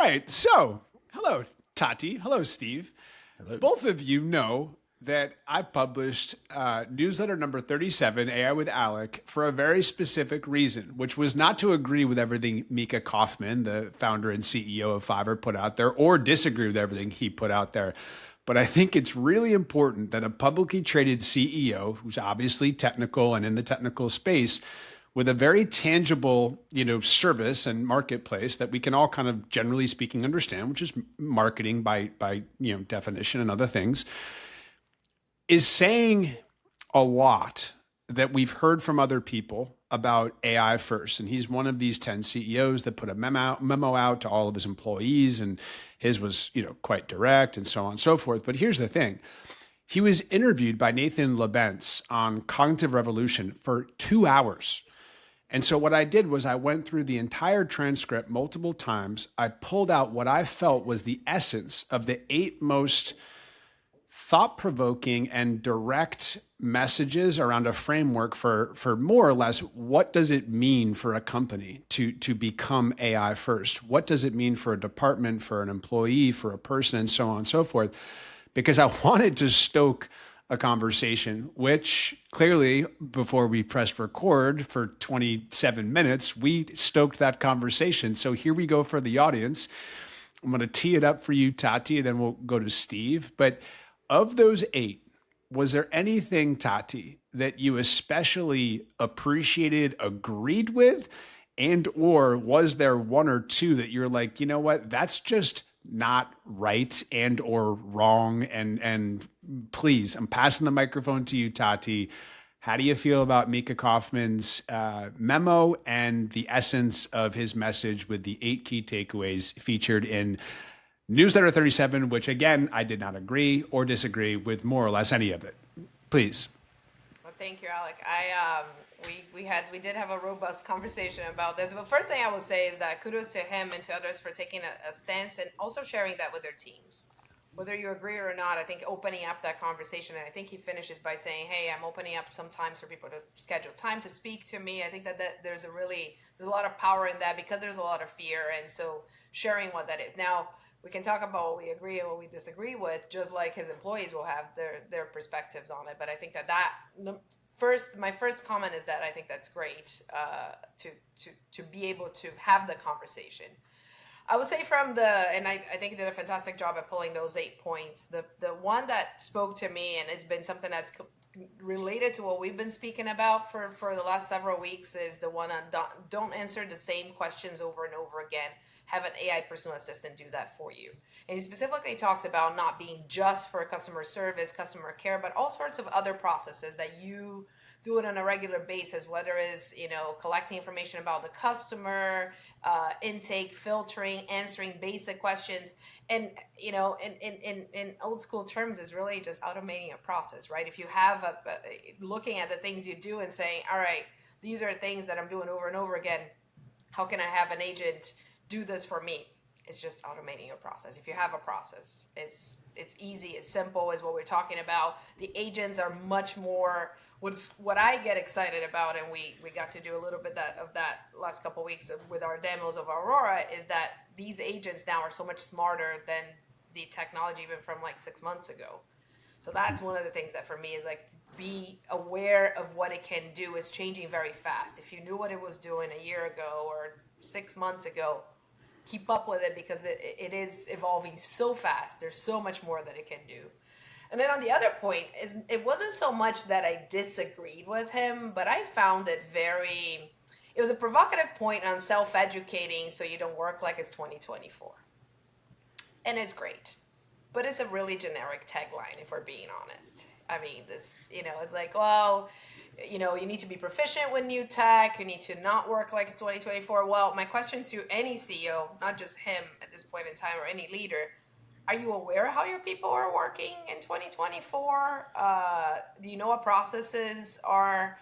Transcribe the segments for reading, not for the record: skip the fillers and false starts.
right. So, hello, Tati. Hello, Steve. Hello. Both of you know that I published newsletter number 37, AI with Alec, for a very specific reason, which was not to agree with everything Mika Kaufman, the founder and CEO of Fiverr, put out there, or disagree with everything he put out there. But I think it's really important that a publicly traded CEO, who's obviously technical and in the technical space, with a very tangible, service and marketplace that we can all kind of generally speaking understand, which is marketing by definition and other things, is saying a lot that we've heard from other people about AI first. And he's one of these 10 CEOs that put a memo out to all of his employees, and his was, quite direct and so on and so forth. But here's the thing. He was interviewed by Nathan Labence on Cognitive Revolution for 2 hours. And so what I did was I went through the entire transcript multiple times. I pulled out what I felt was the essence of the 8 most thought-provoking and direct messages around a framework for more or less what does it mean for a company to become AI first? What does it mean for a department, for an employee, for a person, and so on and so forth? Because I wanted to stoke a conversation, which clearly before we pressed record for 27 minutes, we stoked that conversation. So here we go for the audience. I'm going to tee it up for you, Tati, and then we'll go to Steve. But of those 8, was there anything, Tati, that you especially appreciated, agreed with, and or was there 1 or 2 that you're like, you know what, that's just not right and or wrong? And please, I'm passing the microphone to you, Tati. How do you feel about Mika Kaufman's memo and the essence of his message with the 8 key takeaways featured in newsletter 37, which again, I did not agree or disagree with more or less any of it? Please. Well, thank you, Alec. We did have a robust conversation about this. But first thing I will say is that kudos to him and to others for taking a stance and also sharing that with their teams. Whether you agree or not, I think opening up that conversation, and I think he finishes by saying, hey, I'm opening up sometimes for people to schedule time to speak to me. I think that there's a lot of power in that because there's a lot of fear. And so sharing what that is. Now, we can talk about what we agree and what we disagree with, just like his employees will have their perspectives on it. But I think my first comment is that I think that's great to be able to have the conversation. I would say and I think he did a fantastic job at pulling those 8 points. The one that spoke to me, and it's been something that's related to what we've been speaking about for the last several weeks, is the one on don't answer the same questions over and over again. Have an AI personal assistant do that for you. And he specifically talks about not being just for customer service, customer care, but all sorts of other processes that you do it on a regular basis, whether it's, collecting information about the customer, intake, filtering, answering basic questions. And, in old school terms, is really just automating a process, right? If you have looking at the things you do and saying, all right, these are things that I'm doing over and over again. How can I have an agent do this for me? It's just automating a process. If you have a process, it's easy, it's simple, is what we're talking about. The agents are much more, what I get excited about, and we got to do a little bit of that last couple of weeks with our demos of Aurora, is that these agents now are so much smarter than the technology even from like 6 months ago. So that's one of the things that for me is like, be aware of what it can do is changing very fast. If you knew what it was doing a year ago or 6 months ago, keep up with it because it is evolving so fast. There's so much more that it can do. And then on the other point, it wasn't so much that I disagreed with him, but I found it it was a provocative point on self-educating so you don't work like it's 2024. And it's great, but it's a really generic tagline if we're being honest. I mean, it's like, well, you need to be proficient with new tech. You need to not work like it's 2024. Well, my question to any CEO, not just him at this point in time or any leader, are you aware how your people are working in 2024? Do you know what processes are,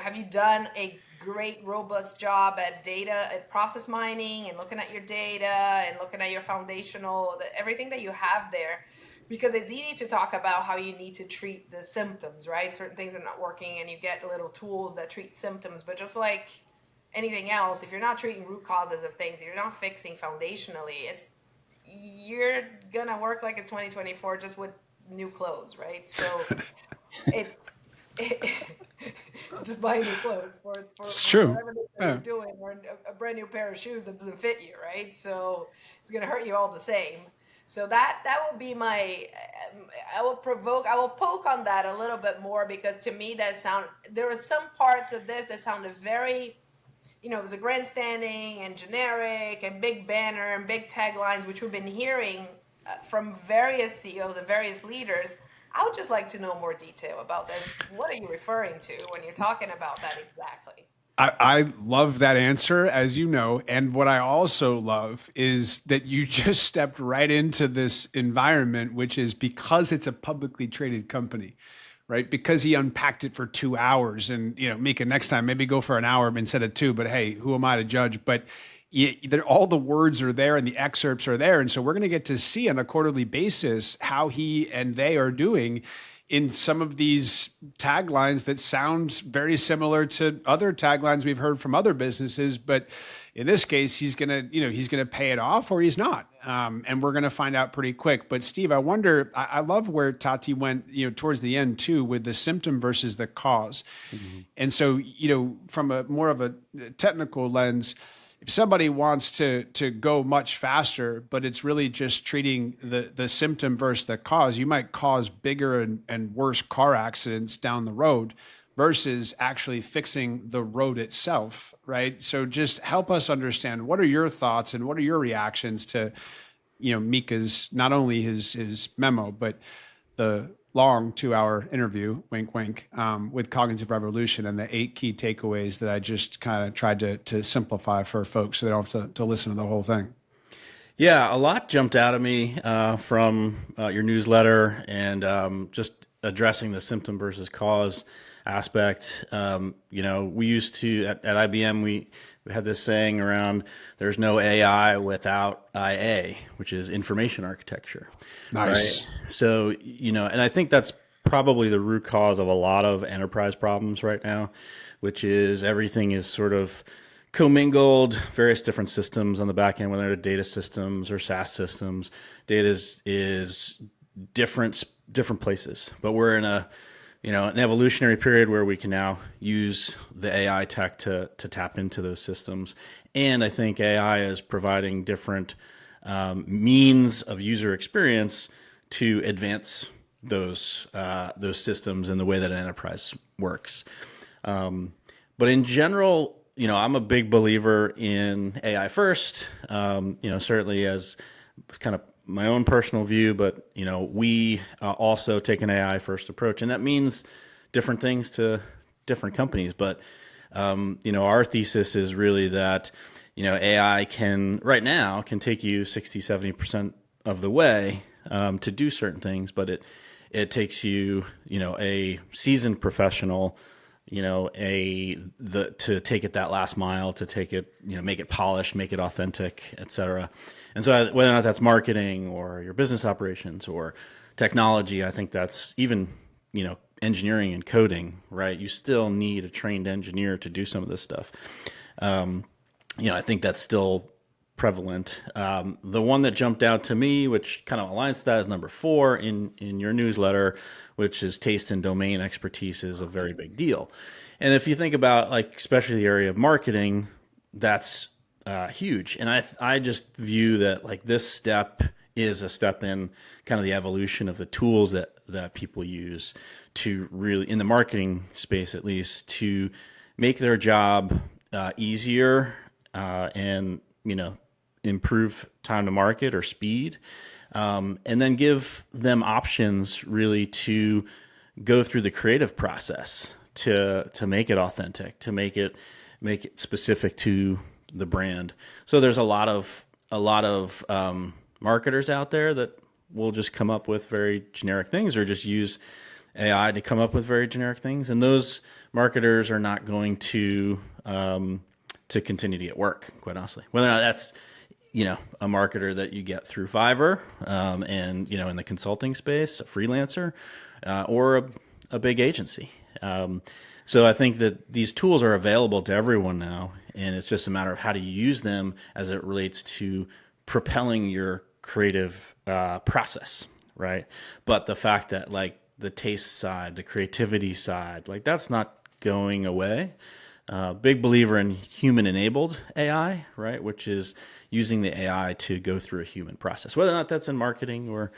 have you done a great, robust job at data, at process mining and looking at your data and looking at your foundational, everything that you have there? Because it's easy to talk about how you need to treat the symptoms, right? Certain things are not working and you get little tools that treat symptoms, but just like anything else, if you're not treating root causes of things, you're not fixing foundationally, you're gonna work like it's 2024 just with new clothes, right? So it's just buying new clothes It's for true. whatever it is that Yeah. you're doing, or a brand new pair of shoes that doesn't fit you, right? So it's gonna hurt you all the same. So that will be my. I will poke on that a little bit more, because to me there were some parts of this that sounded very, it was a grandstanding and generic and big banner and big taglines, which we've been hearing from various CEOs and various leaders. I would just like to know more detail about this. What are you referring to when you're talking about that exactly? I love that answer, as you know. And what I also love is that you just stepped right into this environment, which is because it's a publicly traded company, right? Because he unpacked it for 2 hours. And, Mika, next time, maybe go for an hour instead of two. But hey, who am I to judge? But all the words are there and the excerpts are there. And so we're going to get to see on a quarterly basis how he and they are doing in some of these taglines that sound very similar to other taglines we've heard from other businesses. But in this case, he's gonna pay it off, or he's not, and we're gonna find out pretty quick. But Steve, I wonder, I love where Tati went, towards the end too, with the symptom versus the cause. Mm-hmm. And so, from a more of a technical lens, if somebody wants to go much faster, but it's really just treating the symptom versus the cause, you might cause bigger and worse car accidents down the road versus actually fixing the road itself, right? So just help us understand, what are your thoughts and what are your reactions to, Mika's, not only his memo, but the long 2-hour interview, wink, wink, with Cognitive Revolution, and the 8 key takeaways that I just kind of tried to simplify for folks so they don't have to listen to the whole thing. Yeah, a lot jumped out at me from your newsletter, and just addressing the symptom versus cause aspect. We used to, at IBM, we had this saying around, there's no AI without IA, which is information architecture. Nice. Right? So, and I think that's probably the root cause of a lot of enterprise problems right now, which is everything is sort of commingled, various different systems on the back end, whether they're data systems or SaaS systems. Data is different places, but we're in an evolutionary period where we can now use the AI tech to tap into those systems. And I think AI is providing different means of user experience to advance those systems and the way that an enterprise works. But in general, I'm a big believer in AI first, certainly as kind of my own personal view, but, we also take an AI first approach, and that means different things to different companies. But, our thesis is really that, AI right now can take you 60, 70% of the way to do certain things, but it takes you, a seasoned professional, to take it that last mile, to take it, make it polished, make it authentic, et cetera. And so whether or not that's marketing or your business operations or technology, I think that's even, engineering and coding, right? You still need a trained engineer to do some of this stuff. I think that's still prevalent. The one that jumped out to me, which kind of aligns to that, is number 4 in your newsletter, which is taste and domain expertise is a very big deal. And if you think about, especially the area of marketing, that's huge. And I just view that this step is a step in kind of the evolution of the tools that people use to really, in the marketing space at least, to make their job easier and improve time to market or speed, and then give them options really to go through the creative process to make it authentic, to make it specific to the brand. So there's a lot of marketers out there that will just come up with very generic things, or just use AI to come up with very generic things, and those marketers are not going to continue to get work, quite honestly. Whether or not that's a marketer that you get through Fiverr, and in the consulting space, a freelancer, or a big agency. So I think that these tools are available to everyone now, and it's just a matter of how do you use them as it relates to propelling your creative process, right? But the fact that like the taste side, the creativity side, like that's not going away. Big believer in human enabled AI, right? Which is using the AI to go through a human process, whether or not that's in marketing or,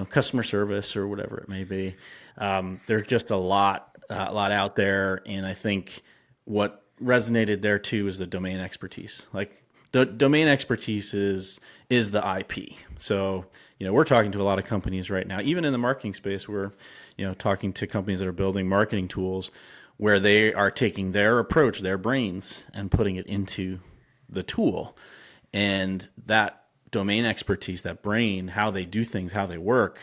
customer service or whatever it may be. There's just a lot out there. And I think what resonated there too is the domain expertise. Like the domain expertise is the IP. So, we're talking to a lot of companies right now, even in the marketing space, we're, talking to companies that are building marketing tools where they are taking their approach, their brains, and putting it into the tool. And that domain expertise, that brain, how they do things, how they work,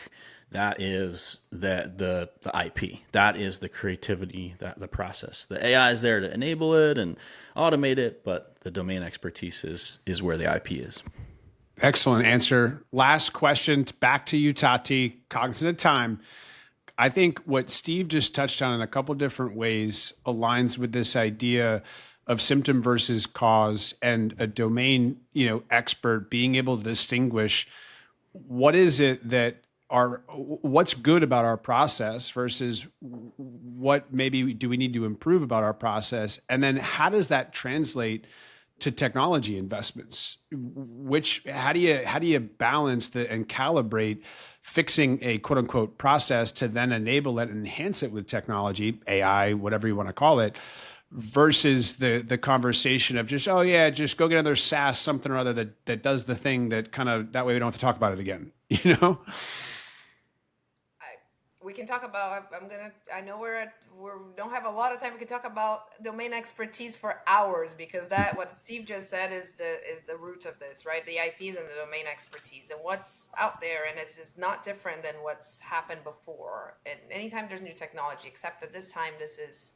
that is the IP. That is the creativity, the process. The AI is there to enable it and automate it, but the domain expertise is where the IP is. Excellent answer. Last question, back to you, Tati, cognizant of time. I think what Steve just touched on in a couple different ways aligns with this idea of symptom versus cause and a domain, expert being able to distinguish what is it that what's good about our process versus what maybe do we need to improve about our process, and then how does that translate to technology investments? How do you balance and calibrate fixing a quote unquote process to then enable it and enhance it with technology, AI, whatever you want to call it, versus the conversation of just, just go get another SaaS something or other that does the thing that kind of, that way we don't have to talk about it again, We can talk about, I know we don't have a lot of time. We can talk about domain expertise for hours, because what Steve just said is the root of this, right? The IPs and the domain expertise and what's out there. And it's just not different than what's happened before. And anytime there's new technology, except that this time this is,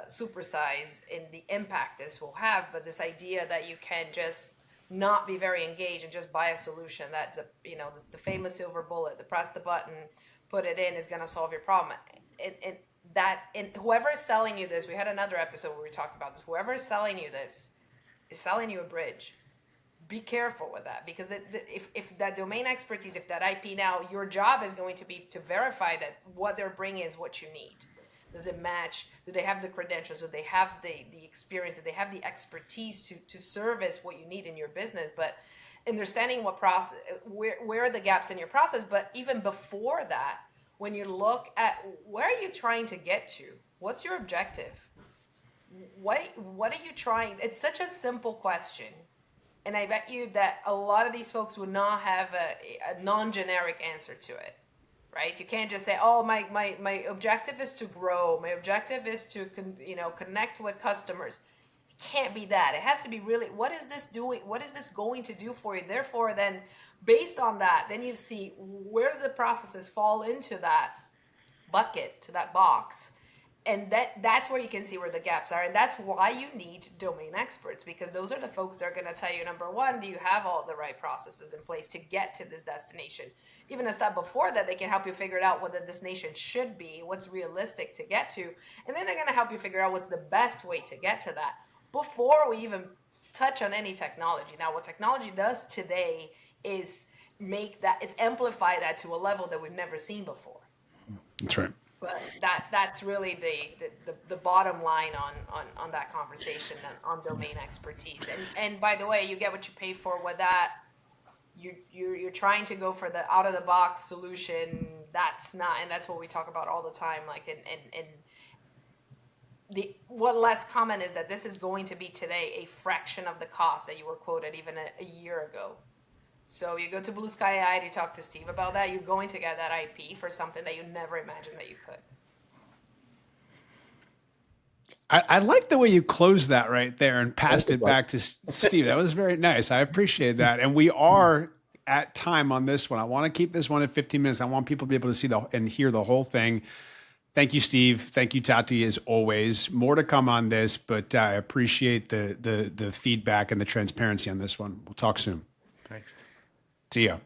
supersize in the impact this will have. But this idea that you can just not be very engaged and just buy a solution that's the famous silver bullet, the press the button, put it in, is going to solve your problem. And whoever is selling you this, we had another episode where we talked about this. Whoever is selling you this is selling you a bridge. Be careful with that, because if that domain expertise, if that IP, now your job is going to be to verify that what they're bringing is what you need. Does it match? Do they have the credentials? Do they have the experience? Do they have the expertise to service what you need in your business? But understanding what process, where are the gaps in your process? But even before that, when you look at where are you trying to get to? What's your objective? What are you trying? It's such a simple question. And I bet you that a lot of these folks would not have a non-generic answer to it, right? You can't just say, oh, my objective is to grow. My objective is to connect with customers. It can't be that. It has to be really, what is this doing? What is this going to do for you? Therefore, then based on that, then you see where the processes fall into that bucket, to that box. And that's where you can see where the gaps are. And that's why you need domain experts, because those are the folks that are going to tell you, number one, do you have all the right processes in place to get to this destination? Even a step before that, they can help you figure out what the destination should be, what's realistic to get to. And then they're going to help you figure out what's the best way to get to that before we even touch on any technology. Now, what technology does today is it's amplify that to a level that we've never seen before. That's right. But that's really the bottom line on that conversation on domain expertise. And by the way, you get what you pay for with that. You're trying to go for the out of the box solution. That's not, and that's what we talk about all the time. Like what less common is that this is going to be today a fraction of the cost that you were quoted even a year ago. So you go to Blue Sky AI to talk to Steve about that. You're going to get that IP for something that you never imagined that you could. I like the way you closed that right there and passed it back to Steve. That was very nice. I appreciate that. And we are at time on this one. I want to keep this one at 15 minutes. I want people to be able to see and hear the whole thing. Thank you, Steve. Thank you, Tati, as always. More to come on this, but I appreciate the feedback and the transparency on this one. We'll talk soon. Thanks. See ya.